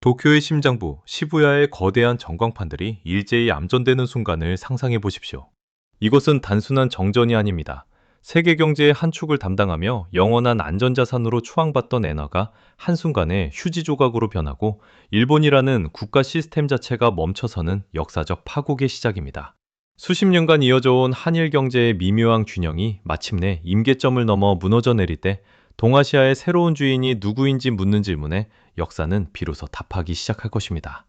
도쿄의 심장부 시부야의 거대한 전광판들이 일제히 암전되는 순간을 상상해 보십시오. 이것은 단순한 정전이 아닙니다. 세계 경제의 한 축을 담당하며 영원한 안전자산으로 추앙받던 엔화가 한순간에 휴지 조각으로 변하고 일본이라는 국가 시스템 자체가 멈춰서는 역사적 파국의 시작입니다. 수십 년간 이어져 온 한일 경제의 미묘한 균형이 마침내 임계점을 넘어 무너져 내릴 때 동아시아의 새로운 주인이 누구인지 묻는 질문에 역사는 비로소 답하기 시작할 것입니다.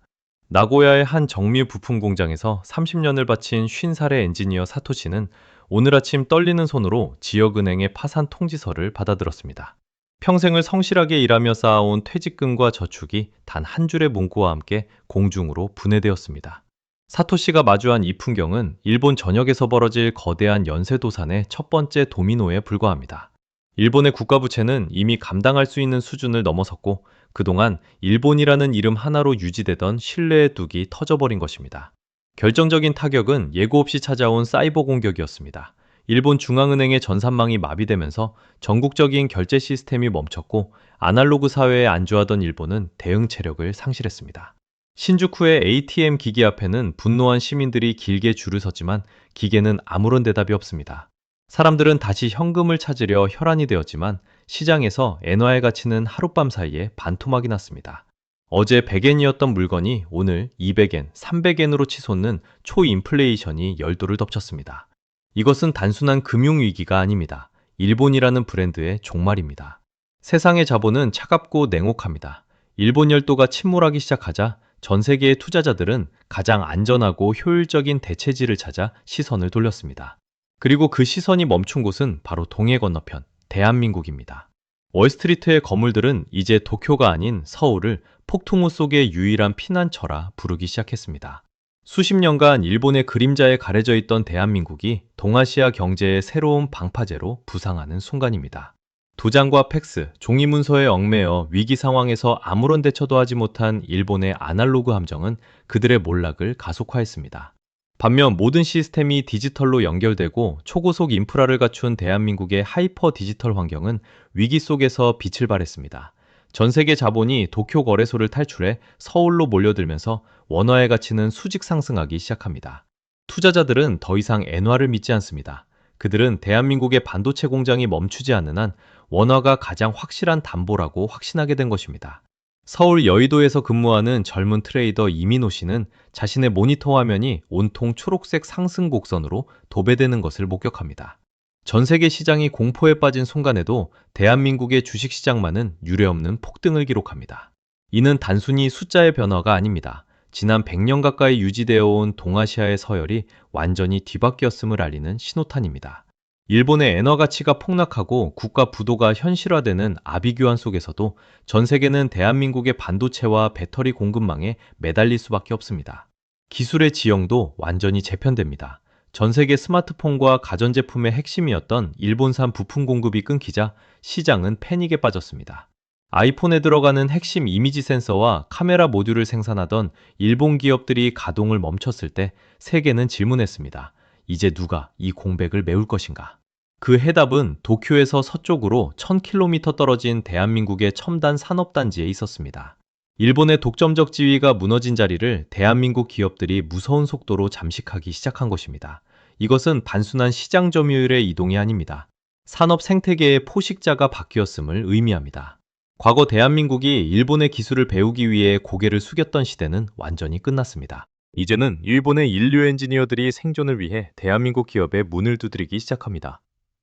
나고야의 한 정밀 부품 공장에서 30년을 바친 50살의 엔지니어 사토시는 오늘 아침 떨리는 손으로 지역은행의 파산 통지서를 받아들었습니다. 평생을 성실하게 일하며 쌓아온 퇴직금과 저축이 단 한 줄의 문구와 함께 공중으로 분해되었습니다. 사토시가 마주한 이 풍경은 일본 전역에서 벌어질 거대한 연쇄도산의 첫 번째 도미노에 불과합니다. 일본의 국가부채는 이미 감당할 수 있는 수준을 넘어섰고 그동안 일본이라는 이름 하나로 유지되던 신뢰의 뚝이 터져버린 것입니다. 결정적인 타격은 예고 없이 찾아온 사이버 공격이었습니다. 일본 중앙은행의 전산망이 마비되면서 전국적인 결제 시스템이 멈췄고 아날로그 사회에 안주하던 일본은 대응 체력을 상실했습니다. 신주쿠의 ATM 기기 앞에는 분노한 시민들이 길게 줄을 섰지만 기계는 아무런 대답이 없습니다. 사람들은 다시 현금을 찾으려 혈안이 되었지만 시장에서 엔화의 가치는 하룻밤 사이에 반토막이 났습니다. 어제 100엔이었던 물건이 오늘 200엔, 300엔으로 치솟는 초인플레이션이 열도를 덮쳤습니다. 이것은 단순한 금융위기가 아닙니다. 일본이라는 브랜드의 종말입니다. 세상의 자본은 차갑고 냉혹합니다. 일본 열도가 침몰하기 시작하자 전 세계의 투자자들은 가장 안전하고 효율적인 대체지를 찾아 시선을 돌렸습니다. 그리고 그 시선이 멈춘 곳은 바로 동해 건너편, 대한민국입니다. 월스트리트의 건물들은 이제 도쿄가 아닌 서울을 폭풍우 속의 유일한 피난처라 부르기 시작했습니다. 수십 년간 일본의 그림자에 가려져 있던 대한민국이 동아시아 경제의 새로운 방파제로 부상하는 순간입니다. 도장과 팩스, 종이문서에 얽매여 위기 상황에서 아무런 대처도 하지 못한 일본의 아날로그 함정은 그들의 몰락을 가속화했습니다. 반면 모든 시스템이 디지털로 연결되고 초고속 인프라를 갖춘 대한민국의 하이퍼 디지털 환경은 위기 속에서 빛을 발했습니다. 전 세계 자본이 도쿄 거래소를 탈출해 서울로 몰려들면서 원화의 가치는 수직 상승하기 시작합니다. 투자자들은 더 이상 엔화를 믿지 않습니다. 그들은 대한민국의 반도체 공장이 멈추지 않는 한 원화가 가장 확실한 담보라고 확신하게 된 것입니다. 서울 여의도에서 근무하는 젊은 트레이더 이민호 씨는 자신의 모니터 화면이 온통 초록색 상승 곡선으로 도배되는 것을 목격합니다. 전 세계 시장이 공포에 빠진 순간에도 대한민국의 주식시장만은 유례없는 폭등을 기록합니다. 이는 단순히 숫자의 변화가 아닙니다. 지난 100년 가까이 유지되어 온 동아시아의 서열이 완전히 뒤바뀌었음을 알리는 신호탄입니다. 일본의 엔화 가치가 폭락하고 국가 부도가 현실화되는 아비규환 속에서도 전 세계는 대한민국의 반도체와 배터리 공급망에 매달릴 수밖에 없습니다. 기술의 지형도 완전히 재편됩니다. 전 세계 스마트폰과 가전제품의 핵심이었던 일본산 부품 공급이 끊기자 시장은 패닉에 빠졌습니다. 아이폰에 들어가는 핵심 이미지 센서와 카메라 모듈을 생산하던 일본 기업들이 가동을 멈췄을 때 세계는 질문했습니다. 이제 누가 이 공백을 메울 것인가? 그 해답은 도쿄에서 서쪽으로 1000km 떨어진 대한민국의 첨단 산업단지에 있었습니다. 일본의 독점적 지위가 무너진 자리를 대한민국 기업들이 무서운 속도로 잠식하기 시작한 것입니다. 이것은 단순한 시장 점유율의 이동이 아닙니다. 산업 생태계의 포식자가 바뀌었음을 의미합니다. 과거 대한민국이 일본의 기술을 배우기 위해 고개를 숙였던 시대는 완전히 끝났습니다. 이제는 일본의 인류 엔지니어들이 생존을 위해 대한민국 기업에 문을 두드리기 시작합니다.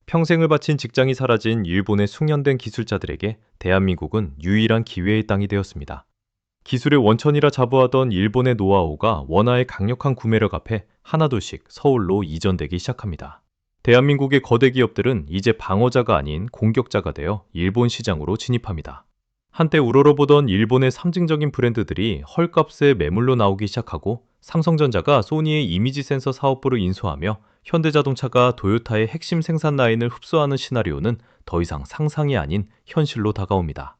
평생을 바친 직장이 사라진 일본의 숙련된 기술자들에게 대한민국은 유일한 기회의 땅이 되었습니다. 기술의 원천이라 자부하던 일본의 노하우가 원화의 강력한 구매력 앞에 하나둘씩 서울로 이전되기 시작합니다. 대한민국의 거대 기업들은 이제 방어자가 아닌 공격자가 되어 일본 시장으로 진입합니다. 한때 우러러보던 일본의 상징적인 브랜드들이 헐값에 매물로 나오기 시작하고 삼성전자가 소니의 이미지 센서 사업부를 인수하며 현대자동차가 도요타의 핵심 생산 라인을 흡수하는 시나리오는 더 이상 상상이 아닌 현실로 다가옵니다.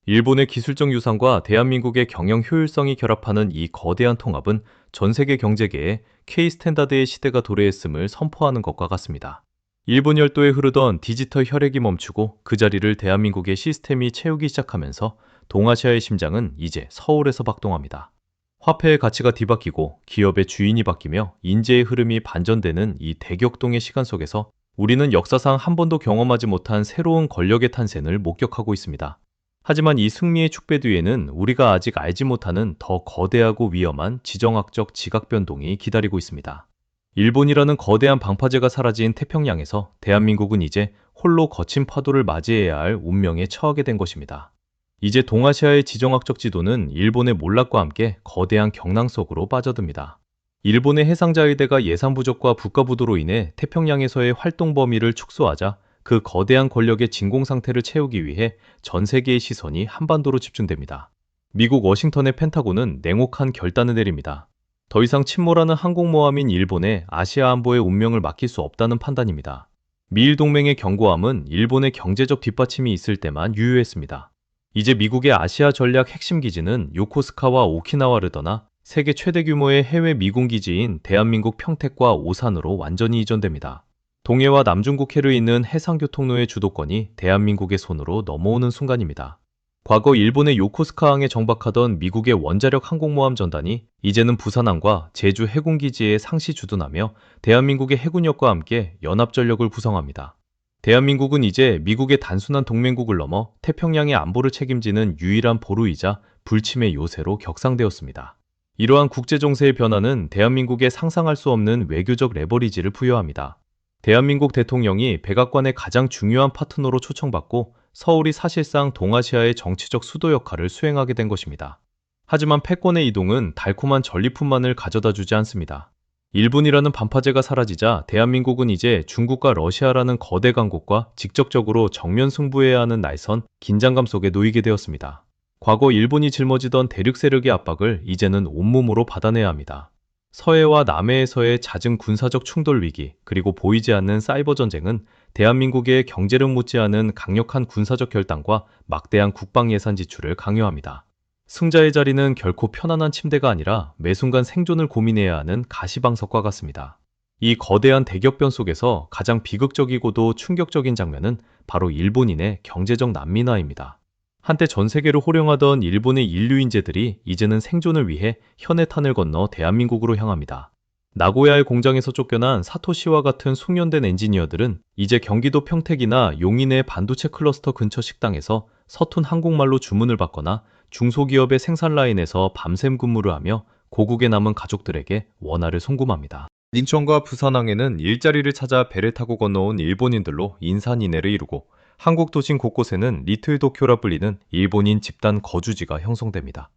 일본의 기술적 유산과 대한민국의 경영 효율성이 결합하는 이 거대한 통합은 전 세계 경제계에 K-스탠다드의 시대가 도래했음을 선포하는 것과 같습니다. 일본 열도에 흐르던 디지털 혈액이 멈추고 그 자리를 대한민국의 시스템이 채우기 시작하면서 동아시아의 심장은 이제 서울에서 박동합니다. 화폐의 가치가 뒤바뀌고 기업의 주인이 바뀌며 인재의 흐름이 반전되는 이 대격동의 시간 속에서 우리는 역사상 한 번도 경험하지 못한 새로운 권력의 탄생을 목격하고 있습니다. 하지만 이 승리의 축배 뒤에는 우리가 아직 알지 못하는 더 거대하고 위험한 지정학적 지각 변동이 기다리고 있습니다. 일본이라는 거대한 방파제가 사라진 태평양에서 대한민국은 이제 홀로 거친 파도를 맞이해야 할 운명에 처하게 된 것입니다. 이제 동아시아의 지정학적 지도는 일본의 몰락과 함께 거대한 경랑 속으로 빠져듭니다. 일본의 해상자위대가 예산 부족과 국가 부도로 인해 태평양에서의 활동 범위를 축소하자 그 거대한 권력의 진공 상태를 채우기 위해 전 세계의 시선이 한반도로 집중됩니다. 미국 워싱턴의 펜타곤은 냉혹한 결단을 내립니다. 더 이상 침몰하는 항공모함인 일본의 아시아 안보의 운명을 맡길 수 없다는 판단입니다. 미일 동맹의 경고함은 일본의 경제적 뒷받침이 있을 때만 유효했습니다. 이제 미국의 아시아 전략 핵심 기지는 요코스카와 오키나와를 떠나 세계 최대 규모의 해외 미군 기지인 대한민국 평택과 오산으로 완전히 이전됩니다. 동해와 남중국해를 잇는 해상교통로의 주도권이 대한민국의 손으로 넘어오는 순간입니다. 과거 일본의 요코스카항에 정박하던 미국의 원자력 항공모함 전단이 이제는 부산항과 제주 해군기지에 상시 주둔하며 대한민국의 해군력과 함께 연합전력을 구성합니다. 대한민국은 이제 미국의 단순한 동맹국을 넘어 태평양의 안보를 책임지는 유일한 보루이자 불침의 요새로 격상되었습니다. 이러한 국제정세의 변화는 대한민국에 상상할 수 없는 외교적 레버리지를 부여합니다. 대한민국 대통령이 백악관의 가장 중요한 파트너로 초청받고 서울이 사실상 동아시아의 정치적 수도 역할을 수행하게 된 것입니다. 하지만 패권의 이동은 달콤한 전리품만을 가져다 주지 않습니다. 일본이라는 반파제가 사라지자 대한민국은 이제 중국과 러시아라는 거대 강국과 직접적으로 정면 승부해야 하는 날선 긴장감 속에 놓이게 되었습니다. 과거 일본이 짊어지던 대륙 세력의 압박을 이제는 온몸으로 받아내야 합니다. 서해와 남해에서의 잦은 군사적 충돌 위기, 그리고 보이지 않는 사이버 전쟁은 대한민국의 경제력 못지않은 강력한 군사적 결단과 막대한 국방 예산 지출을 강요합니다. 승자의 자리는 결코 편안한 침대가 아니라 매 순간 생존을 고민해야 하는 가시방석과 같습니다. 이 거대한 대격변 속에서 가장 비극적이고도 충격적인 장면은 바로 일본인의 경제적 난민화입니다. 한때 전 세계를 호령하던 일본의 인류인재들이 이제는 생존을 위해 현해탄을 건너 대한민국으로 향합니다. 나고야의 공장에서 쫓겨난 사토시와 같은 숙련된 엔지니어들은 이제 경기도 평택이나 용인의 반도체 클러스터 근처 식당에서 서툰 한국말로 주문을 받거나 중소기업의 생산 라인에서 밤샘 근무를 하며 고국에 남은 가족들에게 원화를 송금합니다. 인천과 부산항에는 일자리를 찾아 배를 타고 건너온 일본인들로 인산인해를 이루고 한국 도심 곳곳에는 리틀 도쿄라 불리는 일본인 집단 거주지가 형성됩니다.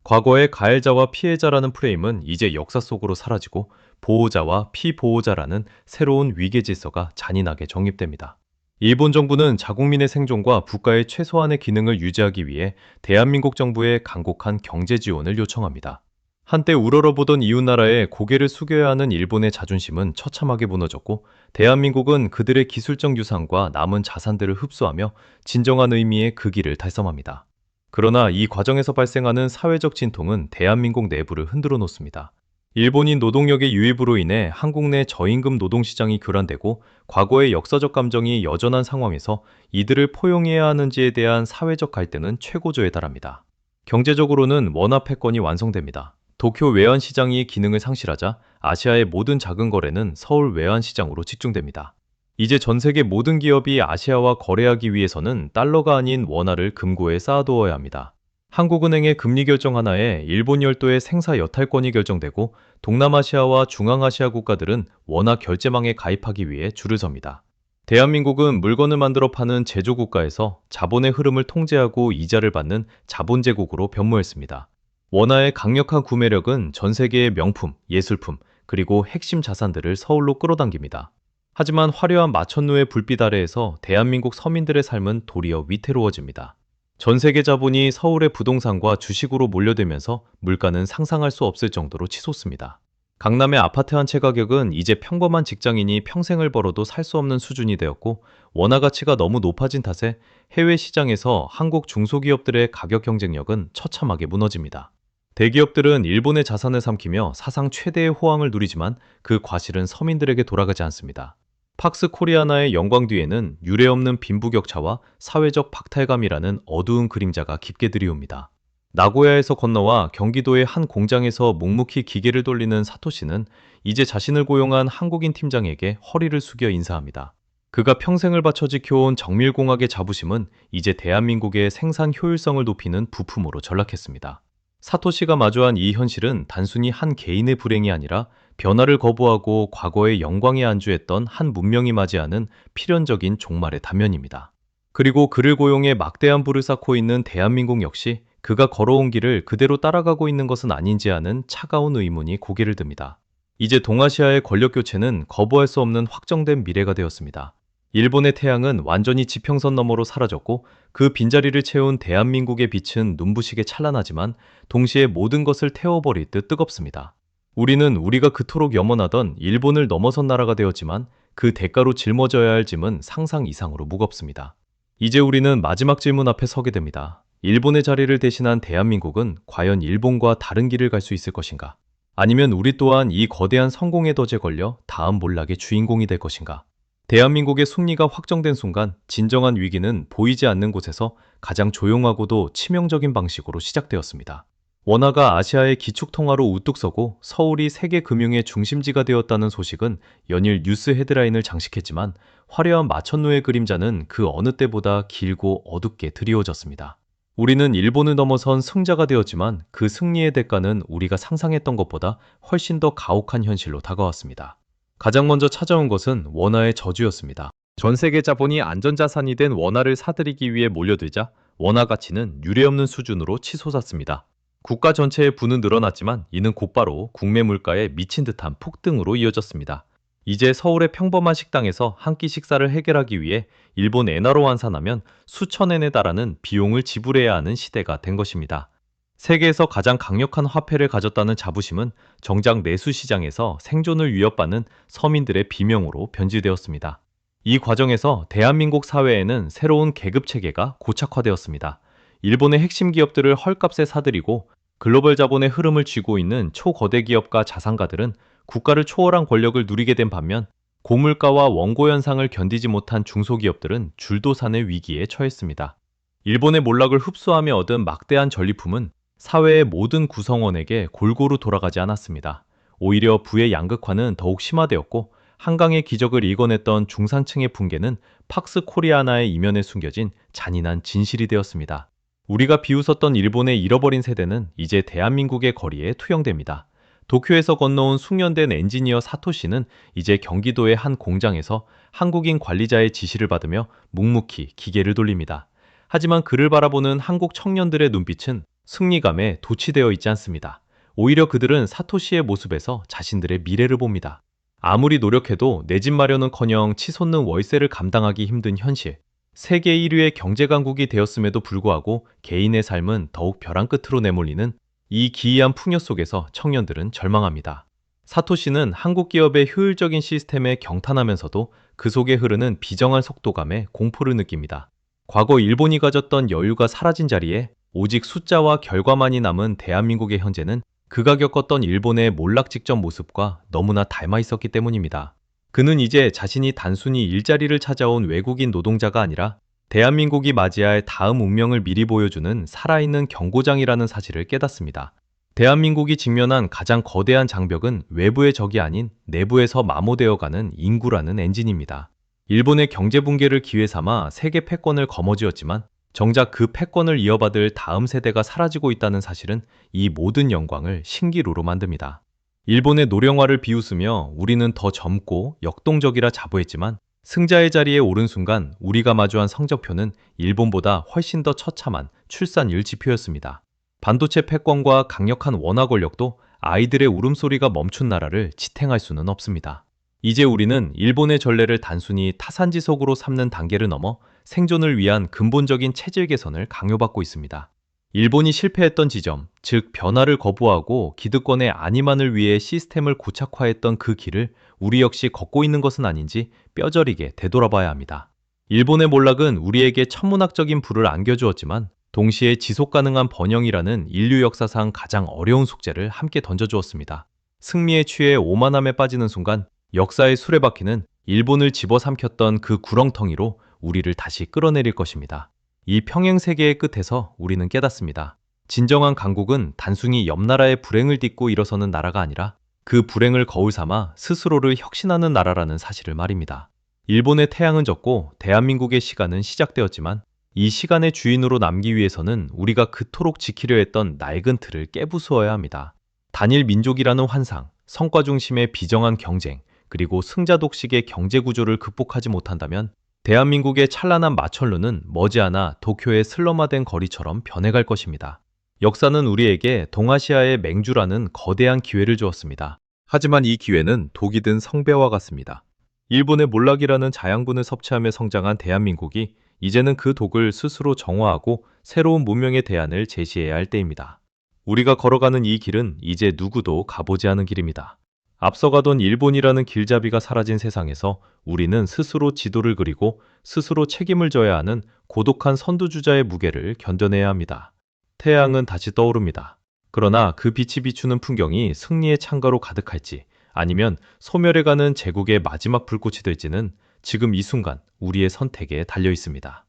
과거의 가해자와 피해자라는 프레임은 이제 역사 속으로 사라지고 보호자와 피보호자라는 새로운 위계 질서가 잔인하게 정립됩니다. 일본 정부는 자국민의 생존과 국가의 최소한의 기능을 유지하기 위해 대한민국 정부에 간곡한 경제 지원을 요청합니다. 한때 우러러보던 이웃나라에 고개를 숙여야 하는 일본의 자존심은 처참하게 무너졌고 대한민국은 그들의 기술적 유산과 남은 자산들을 흡수하며 진정한 의미의 그 길을 달성합니다. 그러나 이 과정에서 발생하는 사회적 진통은 대한민국 내부를 흔들어 놓습니다. 일본인 노동력의 유입으로 인해 한국 내 저임금 노동시장이 교란되고 과거의 역사적 감정이 여전한 상황에서 이들을 포용해야 하는지에 대한 사회적 갈등은 최고조에 달합니다. 경제적으로는 원화 패권이 완성됩니다. 도쿄 외환시장이 기능을 상실하자 아시아의 모든 작은 거래는 서울 외환시장으로 집중됩니다. 이제 전 세계 모든 기업이 아시아와 거래하기 위해서는 달러가 아닌 원화를 금고에 쌓아두어야 합니다. 한국은행의 금리 결정 하나에 일본 열도의 생사 여탈권이 결정되고 동남아시아와 중앙아시아 국가들은 원화 결제망에 가입하기 위해 줄을 섭니다. 대한민국은 물건을 만들어 파는 제조국가에서 자본의 흐름을 통제하고 이자를 받는 자본제국으로 변모했습니다. 원화의 강력한 구매력은 전 세계의 명품, 예술품, 그리고 핵심 자산들을 서울로 끌어당깁니다. 하지만 화려한 마천루의 불빛 아래에서 대한민국 서민들의 삶은 도리어 위태로워집니다. 전 세계 자본이 서울의 부동산과 주식으로 몰려들면서 물가는 상상할 수 없을 정도로 치솟습니다. 강남의 아파트 한 채 가격은 이제 평범한 직장인이 평생을 벌어도 살 수 없는 수준이 되었고 원화 가치가 너무 높아진 탓에 해외 시장에서 한국 중소기업들의 가격 경쟁력은 처참하게 무너집니다. 대기업들은 일본의 자산을 삼키며 사상 최대의 호황을 누리지만 그 과실은 서민들에게 돌아가지 않습니다. 팍스 코리아나의 영광 뒤에는 유례없는 빈부격차와 사회적 박탈감이라는 어두운 그림자가 깊게 드리웁니다. 나고야에서 건너와 경기도의 한 공장에서 묵묵히 기계를 돌리는 사토시는 이제 자신을 고용한 한국인 팀장에게 허리를 숙여 인사합니다. 그가 평생을 바쳐 지켜온 정밀공학의 자부심은 이제 대한민국의 생산 효율성을 높이는 부품으로 전락했습니다. 사토시가 마주한 이 현실은 단순히 한 개인의 불행이 아니라 변화를 거부하고 과거의 영광에 안주했던 한 문명이 맞이하는 필연적인 종말의 단면입니다. 그리고 그를 고용해 막대한 부를 쌓고 있는 대한민국 역시 그가 걸어온 길을 그대로 따라가고 있는 것은 아닌지 하는 차가운 의문이 고개를 듭니다. 이제 동아시아의 권력 교체는 거부할 수 없는 확정된 미래가 되었습니다. 일본의 태양은 완전히 지평선 너머로 사라졌고 그 빈자리를 채운 대한민국의 빛은 눈부시게 찬란하지만 동시에 모든 것을 태워버릴 듯 뜨겁습니다. 우리는 우리가 그토록 염원하던 일본을 넘어선 나라가 되었지만 그 대가로 짊어져야 할 짐은 상상 이상으로 무겁습니다. 이제 우리는 마지막 질문 앞에 서게 됩니다. 일본의 자리를 대신한 대한민국은 과연 일본과 다른 길을 갈 수 있을 것인가? 아니면 우리 또한 이 거대한 성공의 덫에 걸려 다음 몰락의 주인공이 될 것인가? 대한민국의 승리가 확정된 순간 진정한 위기는 보이지 않는 곳에서 가장 조용하고도 치명적인 방식으로 시작되었습니다. 원화가 아시아의 기축통화로 우뚝 서고 서울이 세계 금융의 중심지가 되었다는 소식은 연일 뉴스 헤드라인을 장식했지만 화려한 마천루의 그림자는 그 어느 때보다 길고 어둡게 드리워졌습니다. 우리는 일본을 넘어선 승자가 되었지만 그 승리의 대가는 우리가 상상했던 것보다 훨씬 더 가혹한 현실로 다가왔습니다. 가장 먼저 찾아온 것은 원화의 저주였습니다. 전 세계 자본이 안전자산이 된 원화를 사들이기 위해 몰려들자 원화 가치는 유례없는 수준으로 치솟았습니다. 국가 전체의 부는 늘어났지만 이는 곧바로 국내 물가에 미친 듯한 폭등으로 이어졌습니다. 이제 서울의 평범한 식당에서 한 끼 식사를 해결하기 위해 일본 엔화로 환산하면 수천 엔에 달하는 비용을 지불해야 하는 시대가 된 것입니다. 세계에서 가장 강력한 화폐를 가졌다는 자부심은 정작 내수 시장에서 생존을 위협받는 서민들의 비명으로 변질되었습니다. 이 과정에서 대한민국 사회에는 새로운 계급 체계가 고착화되었습니다. 일본의 핵심 기업들을 헐값에 사들이고 글로벌 자본의 흐름을 쥐고 있는 초거대 기업과 자산가들은 국가를 초월한 권력을 누리게 된 반면 고물가와 원고 현상을 견디지 못한 중소기업들은 줄도산의 위기에 처했습니다. 일본의 몰락을 흡수하며 얻은 막대한 전리품은 사회의 모든 구성원에게 골고루 돌아가지 않았습니다. 오히려 부의 양극화는 더욱 심화되었고 한강의 기적을 일궈냈던 중산층의 붕괴는 팍스 코리아나의 이면에 숨겨진 잔인한 진실이 되었습니다. 우리가 비웃었던 일본의 잃어버린 세대는 이제 대한민국의 거리에 투영됩니다. 도쿄에서 건너온 숙련된 엔지니어 사토시는 이제 경기도의 한 공장에서 한국인 관리자의 지시를 받으며 묵묵히 기계를 돌립니다. 하지만 그를 바라보는 한국 청년들의 눈빛은 승리감에 도취되어 있지 않습니다. 오히려 그들은 사토시의 모습에서 자신들의 미래를 봅니다. 아무리 노력해도 내 집 마련은커녕 치솟는 월세를 감당하기 힘든 현실. 세계 1위의 경제 강국이 되었음에도 불구하고 개인의 삶은 더욱 벼랑 끝으로 내몰리는 이 기이한 풍요 속에서 청년들은 절망합니다. 사토시는 한국 기업의 효율적인 시스템에 경탄하면서도 그 속에 흐르는 비정한 속도감에 공포를 느낍니다. 과거 일본이 가졌던 여유가 사라진 자리에 오직 숫자와 결과만이 남은 대한민국의 현재는 그가 겪었던 일본의 몰락 직전 모습과 너무나 닮아 있었기 때문입니다. 그는 이제 자신이 단순히 일자리를 찾아온 외국인 노동자가 아니라 대한민국이 맞이할 다음 운명을 미리 보여주는 살아있는 경고장이라는 사실을 깨닫습니다. 대한민국이 직면한 가장 거대한 장벽은 외부의 적이 아닌 내부에서 마모되어가는 인구라는 엔진입니다. 일본의 경제 붕괴를 기회 삼아 세계 패권을 거머쥐었지만 정작 그 패권을 이어받을 다음 세대가 사라지고 있다는 사실은 이 모든 영광을 신기루로 만듭니다. 일본의 노령화를 비웃으며 우리는 더 젊고 역동적이라 자부했지만 승자의 자리에 오른 순간 우리가 마주한 성적표는 일본보다 훨씬 더 처참한 출산율 지표였습니다. 반도체 패권과 강력한 원화 권력도 아이들의 울음소리가 멈춘 나라를 지탱할 수는 없습니다. 이제 우리는 일본의 전례를 단순히 타산지석으로 삼는 단계를 넘어 생존을 위한 근본적인 체질 개선을 강요받고 있습니다. 일본이 실패했던 지점, 즉 변화를 거부하고 기득권의 안위만을 위해 시스템을 고착화했던 그 길을 우리 역시 걷고 있는 것은 아닌지 뼈저리게 되돌아봐야 합니다. 일본의 몰락은 우리에게 천문학적인 불을 안겨주었지만 동시에 지속 가능한 번영이라는 인류 역사상 가장 어려운 숙제를 함께 던져주었습니다. 승리에 취해 오만함에 빠지는 순간 역사의 수레바퀴는 일본을 집어삼켰던 그 구렁텅이로 우리를 다시 끌어내릴 것입니다. 이 평행 세계의 끝에서 우리는 깨닫습니다. 진정한 강국은 단순히 옆 나라의 불행을 딛고 일어서는 나라가 아니라 그 불행을 거울 삼아 스스로를 혁신하는 나라라는 사실을 말입니다. 일본의 태양은 졌고 대한민국의 시간은 시작되었지만 이 시간의 주인으로 남기 위해서는 우리가 그토록 지키려 했던 낡은 틀을 깨부수어야 합니다. 단일 민족이라는 환상, 성과 중심의 비정한 경쟁, 그리고 승자 독식의 경제 구조를 극복하지 못한다면 대한민국의 찬란한 마천루는 머지않아 도쿄의 슬럼화된 거리처럼 변해갈 것입니다. 역사는 우리에게 동아시아의 맹주라는 거대한 기회를 주었습니다. 하지만 이 기회는 독이 든 성배와 같습니다. 일본의 몰락이라는 자양분을 섭취하며 성장한 대한민국이 이제는 그 독을 스스로 정화하고 새로운 문명의 대안을 제시해야 할 때입니다. 우리가 걸어가는 이 길은 이제 누구도 가보지 않은 길입니다. 앞서가던 일본이라는 길잡이가 사라진 세상에서 우리는 스스로 지도를 그리고 스스로 책임을 져야 하는 고독한 선두주자의 무게를 견뎌내야 합니다. 태양은 다시 떠오릅니다. 그러나 그 빛이 비추는 풍경이 승리의 창가로 가득할지 아니면 소멸해가는 제국의 마지막 불꽃이 될지는 지금 이 순간 우리의 선택에 달려 있습니다.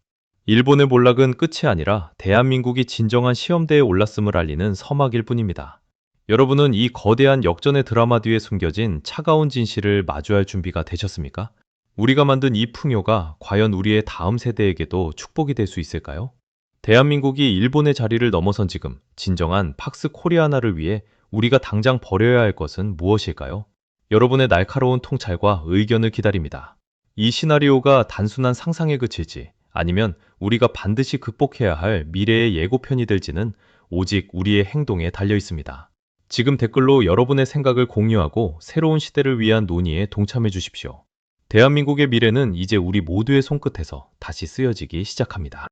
일본의 몰락은 끝이 아니라 대한민국이 진정한 시험대에 올랐음을 알리는 서막일 뿐입니다. 여러분은 이 거대한 역전의 드라마 뒤에 숨겨진 차가운 진실을 마주할 준비가 되셨습니까? 우리가 만든 이 풍요가 과연 우리의 다음 세대에게도 축복이 될 수 있을까요? 대한민국이 일본의 자리를 넘어선 지금 진정한 팍스 코리아나를 위해 우리가 당장 버려야 할 것은 무엇일까요? 여러분의 날카로운 통찰과 의견을 기다립니다. 이 시나리오가 단순한 상상에 그칠지 아니면 우리가 반드시 극복해야 할 미래의 예고편이 될지는 오직 우리의 행동에 달려 있습니다. 지금 댓글로 여러분의 생각을 공유하고 새로운 시대를 위한 논의에 동참해 주십시오. 대한민국의 미래는 이제 우리 모두의 손끝에서 다시 쓰여지기 시작합니다.